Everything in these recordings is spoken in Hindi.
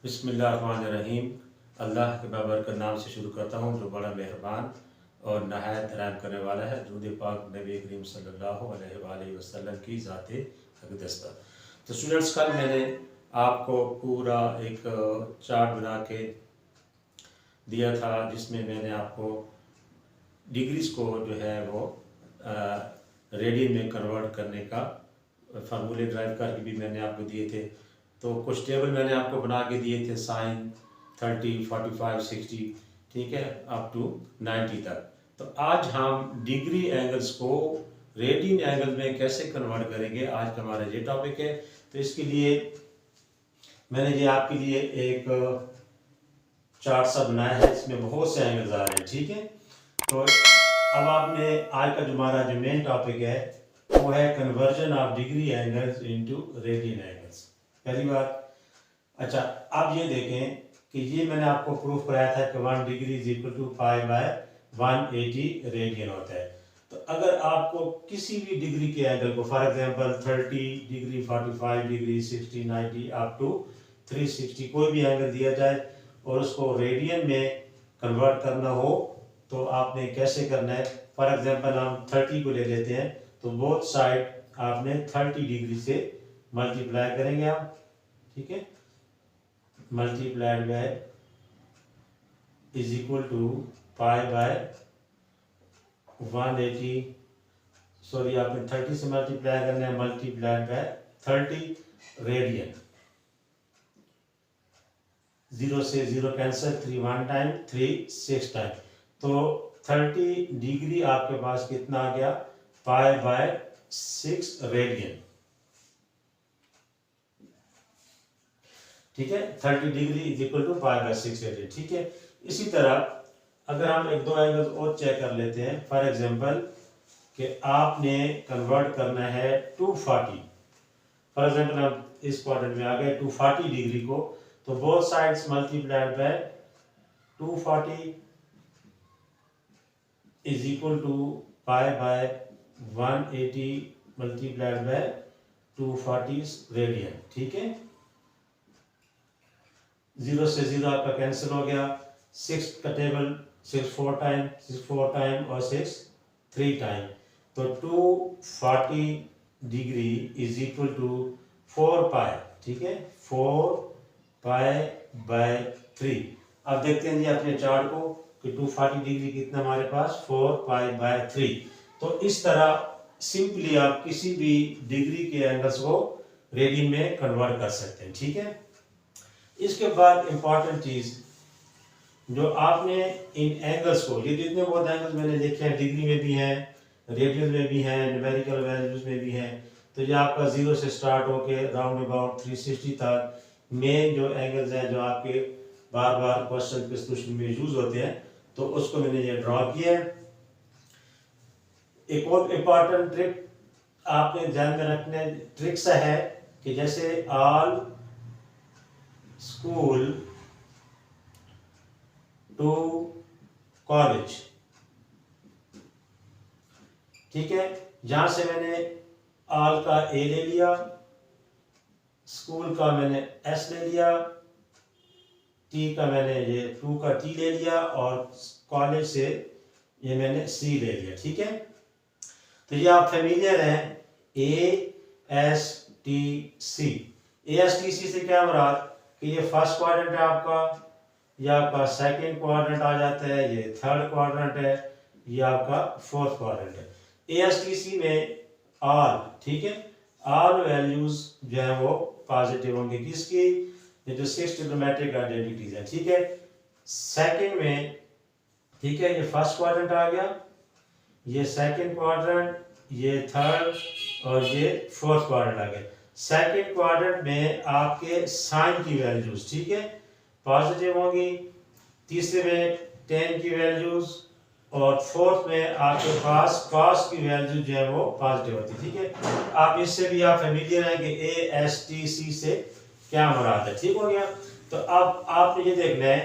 बिस्मिल्लाहिर्रहमानिर्रहीम। अल्लाह के बाबरकत नाम से शुरू करता हूँ जो बड़ा मेहरबान और नहायत रहम करने वाला है। दुरूद पाक नबी करीम सल्लल्लाहु अलैहि वसल्लम की ज़ात अक़दस पर। तो स्टूडेंट्स, कल मैंने आपको पूरा एक चार्ट बना के दिया था जिसमें मैंने आपको डिग्रीज़ को जो है वो रेडियन में कन्वर्ट करने का फार्मूले ड्राइव करके भी मैंने आपको दिए थे। तो कुछ टेबल मैंने आपको बना के दिए थे, साइन 30, 45, 60, ठीक है, अप टू 90 तक। तो आज हम डिग्री एंगल्स को रेडियन एंगल में कैसे कन्वर्ट करेंगे, आज का हमारा ये टॉपिक है। तो इसके लिए मैंने ये आपके लिए एक चार्ट सा बनाया है, इसमें बहुत से एंगल्स आ रहे हैं, ठीक है। तो अब आपने आज का जो हमारा जो मेन टॉपिक है वो है conversion of degree angles into radian angles. पहली बात, अच्छा अब ये देखें कि ये मैंने आपको प्रूफ कराया था कि 1 degree is equal to pi by 180 radian होता है। तो अगर आपको किसी भी डिग्री के एंगल को, for example 30 degree, 45 degree, 60, 90 up to 360 कोई भी एंगल दिया जाए और उसको रेडियन में कन्वर्ट करना हो तो आपने कैसे करना है। फॉर एग्जांपल हम 30 को ले लेते हैं, तो बोथ साइड आपने 30 डिग्री से मल्टीप्लाई करेंगे आप, ठीक है। Multiplied by is equal to pi by 180, sorry आपने 30 से मल्टीप्लाई करना है, मल्टीप्लाइड बाय 30 रेडियन। 0 से 0 कैंसिल, 3 1 टाइम, 3 6 टाइम। तो 30 डिग्री आपके पास कितना आ गया, पाई बाय 6 रेडियन, ठीक है। 30 degree is equal to pi by 6 radian, ठीक है। इसी तरह अगर हम एक दो एंगल्स और चेक कर लेते हैं, फॉर एग्जांपल कि आपने कन्वर्ट करना है 240, फॉर एग्जांपल हम इस क्वाड्रेंट में आ गए 240 डिग्री को, तो both sides multiplied by 240 is equal to pi by 180 multiplied by 240 radian, ठीक है। 0 से 0 आपका कैंसिल हो गया, 6 का टेबल 6 4 टाइम, 6 4 टाइम और 6 3 टाइम। तो 240 डिग्री इज इक्वल टू 4 पाई, ठीक है, 4 पाई बाय 3। अब देखते हैं जी अपने चार्ट को कि 240 डिग्री कितना हमारे पास, 4 पाई बाय 3। तो इस तरह सिंपली आप किसी भी डिग्री के एंगल्स को रेडियन में कन्वर्ट कर सकते हैं, ठीक है। इसके बाद इंपॉर्टेंट चीज जो आपने इन एंगल्स को, ये जितने बहुत एंगल्स मैंने लिखे हैं डिग्री में भी हैं, रेडियन में भी हैं, न्यूमेरिकल वैल्यूज में भी हैं, तो ये आपका 0 से स्टार्ट होके राउंड अबाउट 360 तक मेन जो एंगल्स हैं जो आपके बार बार क्वेश्चन के सॉल्यूशन में यूज होते हैं, तो उसको मैंने ये ड्रॉ किया है। एक और इम्पॉर्टेंट ट्रिक आपने ध्यान में रखने ट्रिक्स है कि जैसे ऑल स्कूल टू कॉलेज, ठीक है। यहां से मैंने ऑल का ए ले लिया, स्कूल का मैंने एस ले लिया, टी का मैंने ये 2 का टी ले लिया और कॉलेज से ये मैंने सी ले लिया, ठीक है। तो ये आप फेमिलियर हैं, A S T C. A S T C से क्या मुराद कि ये फर्स्ट क्वाड्रेंट है आपका, ये आपका सेकंड क्वाड्रेंट आ जाता है, ये थर्ड क्वाड्रेंट है, ये आपका फोर्थ क्वाड्रेंट है। ए एस टी सी में ऑल, ठीक है, ऑल वैल्यूज जो है वो पॉजिटिव होंगे, किसकी, ये जो 6 ट्रिग्नोमेट्रिक आइडेंटिटीज है, ठीक है। सेकंड में, ठीक है, ये फर्स्ट क्वाड्रेंट आ गया, ये सेकंड क्वाड्रेंट, ये थर्ड और ये फोर्थ क्वाड्रेंट आ गया। सेकंड क्वाड्रेंट में आपके साइन की वैल्यूज, ठीक है, पॉजिटिव होंगी, तीसरे में टेन की वैल्यूज और फोर्थ में आपके पास कॉस की वैल्यू जो है वो पॉजिटिव होती है, ठीक है। आप इससे भी आप फेमिलियर हैं कि ए एस टी सी से क्या मुराद है, ठीक हो गया। तो अब आपने ये देखना है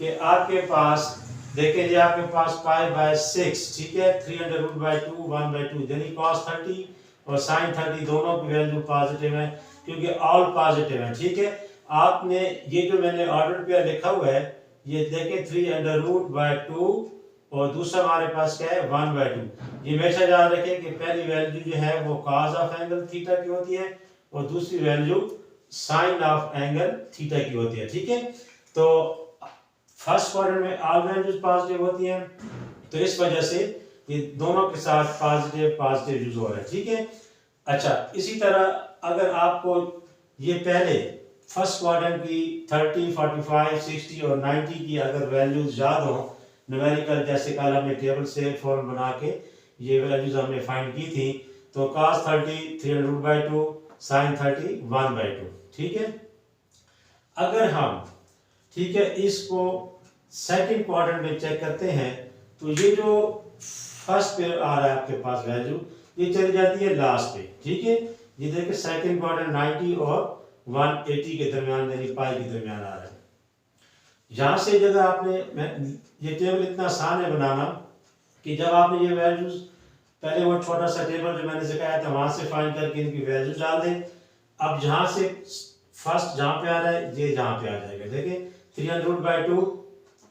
कि आपके पास देखें जी, आपके पास पाई बाय 6, ठीक है, 300√2 1/2, यानी cos 30 और sin 30 दोनों की वैल्यू पॉजिटिव है क्योंकि ऑल पॉजिटिव है, ठीक है। आपने ये जो मैंने ऑर्डर पे लिखा हुआ है, ये देखें 3√2 और दूसरा हमारे पास क्या है 1/2। ये हमेशा याद रखें कि पहली वैल्यू जो है वो कॉज ऑफ एंगल थीटा की होती है और दूसरी value sine of angle theta की होती है। ठीक है, तो फर्स्ट क्वाड्रेंट में ऑल वैल्यूज पॉजिटिव होती हैं, तो इस वजह से ये दोनों के साथ पॉजिटिव पॉजिटिव यूज हो रहा है। ठीक है, अच्छा इसी तरह अगर आपको ये पहले फर्स्ट क्वाड्रेंट की 30, 45, 60 और 90 की अगर वैल्यूज याद हो न्यूमेरिकल, जैसे कल हमने टेबल से फॉर्म बना के ये वैल्यूज हमने फाइंड की थी, तो cos 30 3√2, sin 30 1/2। ठीक है, अगर हम ठीक है इसको सेकंड क्वाड्रेंट में चेक करते हैं तो ये जो फर्स्ट पे आ रहा है आपके पास वैल्यू, ये चली जाती है लास्ट पे। ठीक है, ये देखिए सेकंड क्वाड्रेंट 90 और 180 के दरमियान यानी पाई के दरमियान आ रहा है। यहाँ से जगह आपने ये टेबल इतना आसान है बनाना कि जब आपने ये वैल्यूज पहले वो छोटा सा टेबल जो मैंने सिखाया था वहां से फाइंड करके इनकी वैल्यूज डाल दें। अब जहाँ से फर्स्ट जहाँ पे आ रहा है ये जहाँ पे आ जाएगा, देखिए 3√2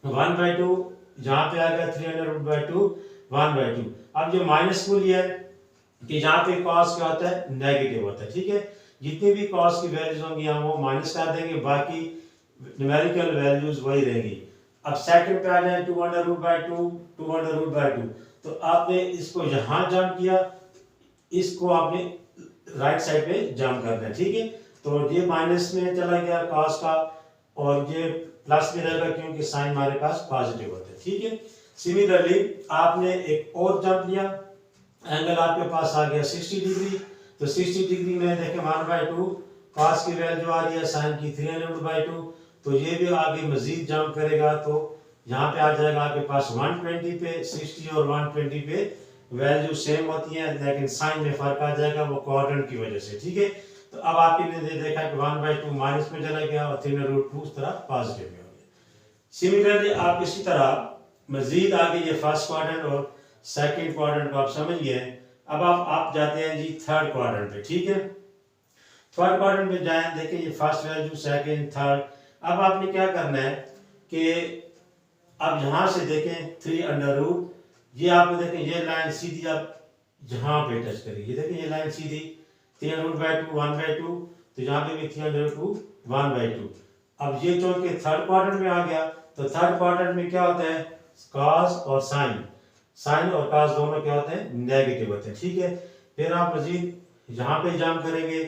1/2, जहाँ पे आ गया 3√2 1/2। अब ये माइनस को लिया है कि जहाँ पे कॉस क्या होता है नेगेटिव होता है। ठीक है, जितनी भी कॉस की वैल्यूज होंगी हम वो माइनस कर देंगे, बाकी न्यूमेरिकल वैल्यूज वही रहेंगी। अब सेकंड पे आ जाए 2√2 2√2, तो आपने इसको यहाँ जंप किया, इसको आपने राइट साइड पे जंप करना है। ठीक है, तो ये माइनस में चला गया कॉस का और ये प्लस में रहेगा क्योंकि साइन हमारे पास पॉजिटिव होता है। ठीक है, सिमिलरली आपने एक और जंप लिया, एंगल आपके पास आ गया 60 डिग्री, तो 60 डिग्री में देखें 1/2 कॉस की वैल्यू आ रही है साइन की 3√2, तो ये भी आगे मजीद जंप करेगा, तो यहाँ पे आ जाएगा आपके पास 120 पे 60 और 120 पे वैल्यू सेम होती है, लेकिन साइन में फर्क आ जाएगा वो क्वाड्रेंट की वजह से। ठीक है, तो अब आपने देखा कि 1/2 माइनस में चला गया और 3√2 उस तरह पॉजिटिव में हो गया। सिमिलरली आप इसी तरह मजीद आगे ये फर्स्ट क्वाड्रेंट और सेकंड क्वाड्रेंट को आप समझ गए। अब आप जाते हैं जी थर्ड क्वाड्रेंट पे। ठीक है, थर्ड क्वाड्रेंट में जाएं, देखिए ये फर्स्ट वैल्यू सेकंड थर्ड। अब आपने क्या करना है कि अब यहाँ से देखें 3√, ये आप देखें ये लाइन सीधी आप जहाँ पे टच करेगी, देखिए ये लाइन सीधी 3√2 1/2, तो यहाँ पे भी 3√2 1/2। अब ये चूंकि थर्ड क्वाड्रेंट में आ गया, तो थर्ड क्वाड्रेंट में क्या होता है कॉस और साइन, साइन और कॉस दोनों क्या होते हैं नेगेटिव होते हैं। ठीक है, फिर आप मजीद यहाँ पे जंप करेंगे।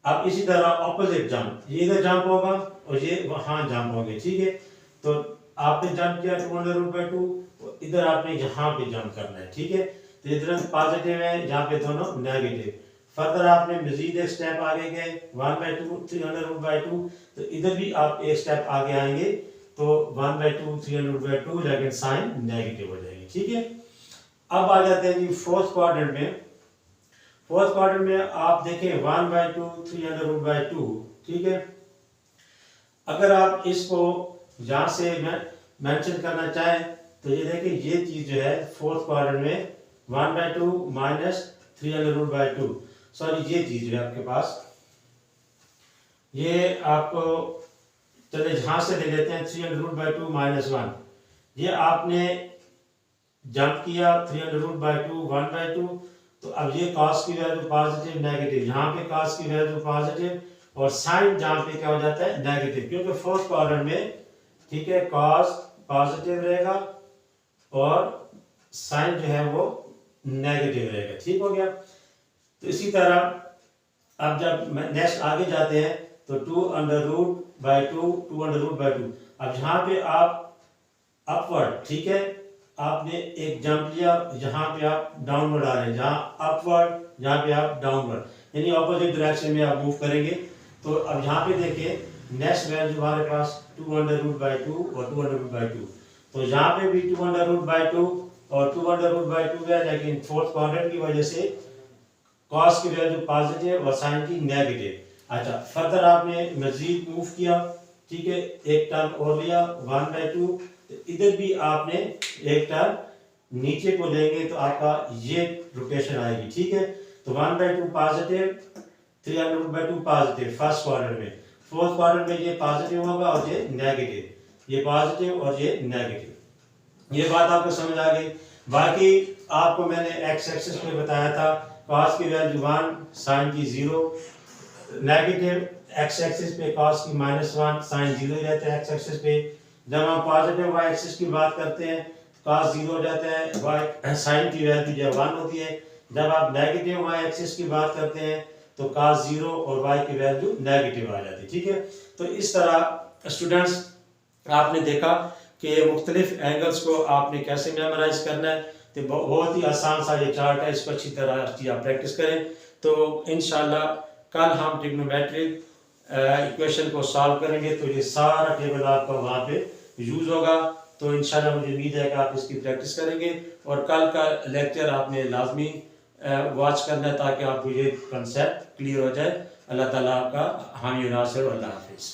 अब इसी तरह ऑपोजिट जंप, ये इधर जंप होगा और ये वहां जंप होंगे। ठीक है, तो आपने जंप किया 2√2, इधर आपने यहाँ पे जंप करना है। ठीक है, तो इधर पॉजिटिव है, यहाँ पे दोनों नेगेटिव। फर्दर आपने मजीद एक स्टेप आगे गए 1/2 3√2, तो इधर भी आप एक स्टेप आगे आएंगे तो 1/2 3√2, लेकिन साइन नेगेटिव हो जाएगी। ठीक है, अब आ जाते हैं जी फोर्थ क्वाड्रेंट में। फोर्थ क्वाड्रेंट में आप देखें 1/2 3√2। ठीक है, अगर आप इसको यहाँ से मेंशन करना चाहें तो ये देखिए ये चीज जो है फोर्थ क्वाड्रेंट में 1/2 माइनस 3√2, सॉरी ये चीज है आपके पास, ये आपको चले जहां से ले लेते हैं 3√2 माइनस 1। ये आपने जंप किया 3√2 1/2, तो अब ये कॉस की वैल्यू पॉजिटिव नेगेटिव, यहाँ पे कॉस की वैल्यू पॉजिटिव और साइन जहाँ पे क्या हो जाता है नेगेटिव, क्योंकि फोर्थ क्वाड्रेंट में ठीक है कॉस पॉजिटिव रहेगा और साइन जो है वो नेगेटिव रहेगा। ठीक हो गया, तो इसी तरह अब जब नेक्स्ट आगे जाते हैं तो 2√2 2√2। अब यहाँ पे आप अपवर्ड, ठीक है, आपने एक जंप लिया, यहाँ पे आप डाउनवर्ड आ रहे हैं, जहाँ अपवर्ड यहाँ पे आप डाउनवर्ड, यानी ऑपोजिट डायरेक्शन में आप मूव करेंगे। तो अब यहाँ पे देखिए नेक्स्ट वैल्यू हमारे पास 2√2 और 2√2, तो यहाँ पे भी 2√2 और 2√2 है, लेकिन फोर्थ क्वाड्रेंट की वजह से कॉस की वैल्यू पॉजिटिव और साइन की नेगेटिव। अच्छा, फर्दर आपने मजीद मूव किया, ठीक है, एक टर्न और लिया 1/2, तो इधर भी आपने एक टर्न नीचे को लेंगे तो आपका ये रोटेशन आएगी। ठीक है, तो 1/2 पॉजिटिव 3√2 पॉजिटिव फर्स्ट क्वाड्रेंट में, फोर्थ क्वाड्रेंट में ये पॉजिटिव होगा और ये नेगेटिव, ये पॉजिटिव और ये नेगेटिव। ये बात आपको समझ आ गई। बाकी आपको मैंने एक्स एक्सिस पे बताया था कॉस की वैल्यू 1, साइन की 0, नेगेटिव एक्स एक्सिस पे कॉस की -1, साइन 0 रहता है एक्स एक्सिस पे। जब हम पॉजिटिव वाई एक्सिस की बात करते हैं कॉस 0 हो जाता है, वाई साइन की वैल्यू जो 1 होती है। जब आप नेगेटिव वाई एक्सिस की बात करते हैं तो cos 0 और y की वैल्यू नेगेटिव आ जाती है। ठीक है, तो इस तरह स्टूडेंट्स आपने देखा कि मुख्तलिफ एंगल्स को आपने कैसे मेमोराइज करना है। तो बहुत ही आसान सा ये चार्ट है, इसको अच्छी तरह आप प्रैक्टिस करें। तो इंशाल्लाह कल हम ट्रिग्नोमेट्रिक इक्वेशन को सॉल्व करेंगे, तो ये सारा टेबल आपका वहाँ पे यूज होगा। तो इंशाल्लाह मुझे उम्मीद है कि आप इसकी प्रैक्टिस करेंगे और कल का लेक्चर आपने लाजमी वॉच करना है ताकि आपको ये कंसेप्ट क्लियर हो जाए। अल्लाह ताला आपका हामी नासिर। अल्लाह हाफिज़।